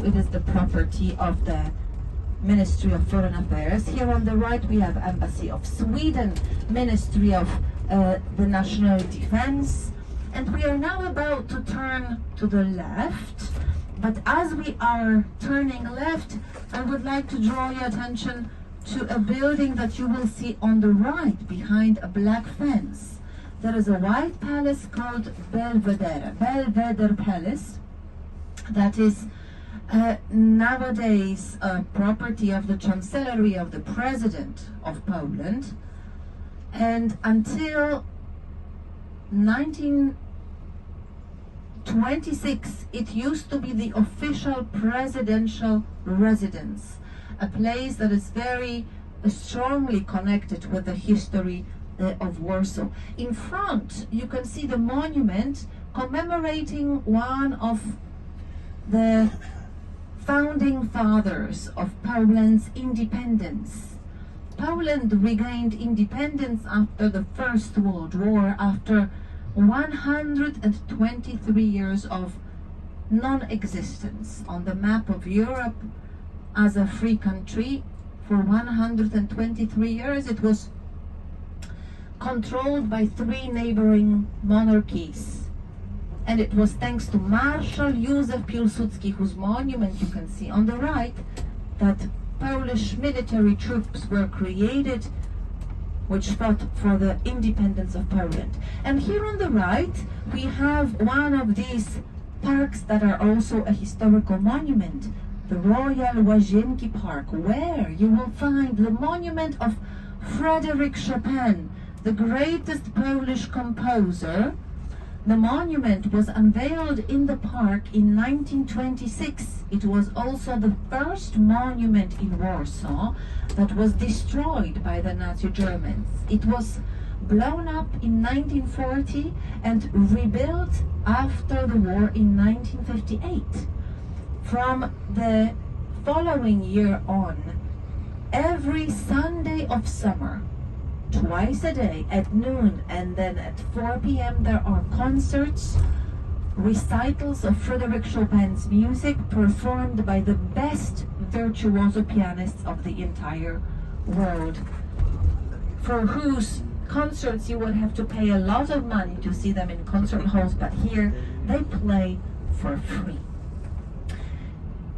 it is the property of the Ministry of Foreign Affairs. Here on the right we have Embassy of Sweden, Ministry of the National Defense, and we are now about to turn to the left. But as we are turning left, I would like to draw your attention to a building that you will see on the right behind a black fence. There is a white palace called Belvedere Palace, that is nowadays a property of the Chancellery of the President of Poland, and until 1926 it used to be the official presidential residence, a place that is very strongly connected with the history of Warsaw. In front you can see the monument commemorating one of the founding fathers of Poland's independence. Poland regained independence after the First World War, after 123 years of non-existence on the map of Europe as a free country. For 123 years it was controlled by 3 neighboring monarchies. And it was thanks to Marshal Józef Piłsudski, whose monument you can see on the right, that Polish military troops were created, which fought for the independence of Poland. And here on the right, we have one of these parks that are also a historical monument, the Royal Lazienki Park, where you will find the monument of Frédéric Chopin, the greatest Polish composer. The monument was unveiled in the park in 1926. It was also the first monument in Warsaw that was destroyed by the Nazi Germans. It was blown up in 1940 and rebuilt after the war in 1958. From the following year on, every Sunday of summer, twice a day at noon and then at 4 p.m. there are concerts, recitals of Frédéric Chopin's music performed by the best virtuoso pianists of the entire world, for whose concerts you would have to pay a lot of money to see them in concert halls, but here they play for free.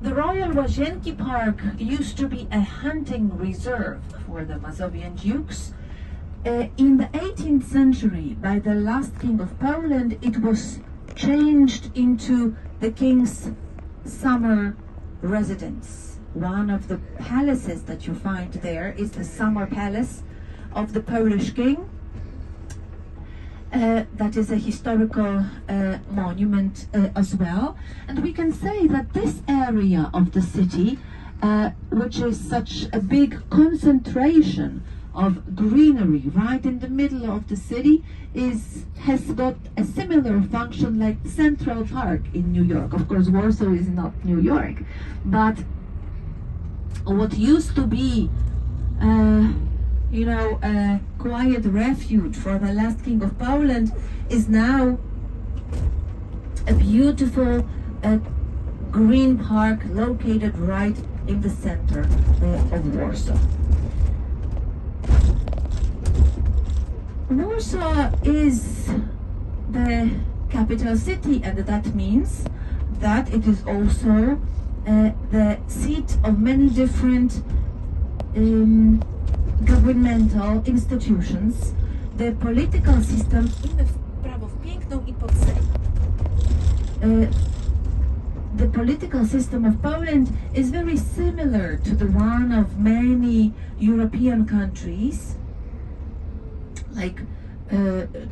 The Royal Lazienki Park used to be a hunting reserve for the Mazovian dukes. In the 18th century, by the last king of Poland, it was changed into the king's summer residence. One of the palaces that you find there is the summer palace of the Polish king. That is a historical monument as well. And we can say that this area of the city, which is such a big concentration of greenery right in the middle of the city, has got a similar function like Central Park in New York. Of course, Warsaw is not New York, but what used to be a quiet refuge for the last king of Poland is now a beautiful green park located right in the center of Warsaw. Warsaw is the capital city, and that means that it is also the seat of many different governmental institutions. The political system the political system of Poland is very similar to the one of many European countries, like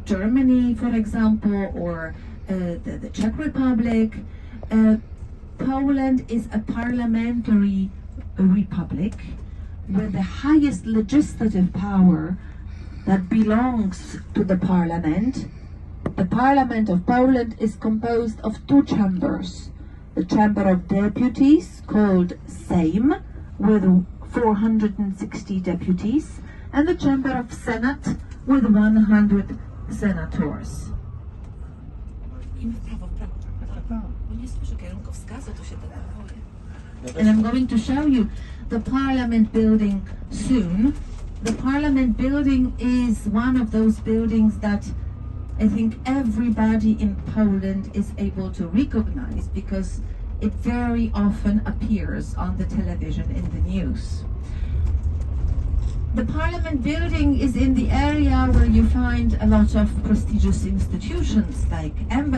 Germany, for example, or the Czech Republic. Poland is a parliamentary republic with the highest legislative power that belongs to the parliament. The Parliament of Poland is composed of 2 chambers. The Chamber of Deputies, called Sejm, with 460 deputies, and the Chamber of Senate, with 100 senators. And I'm going to show you the Parliament building soon. The Parliament building is one of those buildings that I think everybody in Poland is able to recognize because it very often appears on the television in the news. The Parliament building is in the area where you find a lot of prestigious institutions like embassies.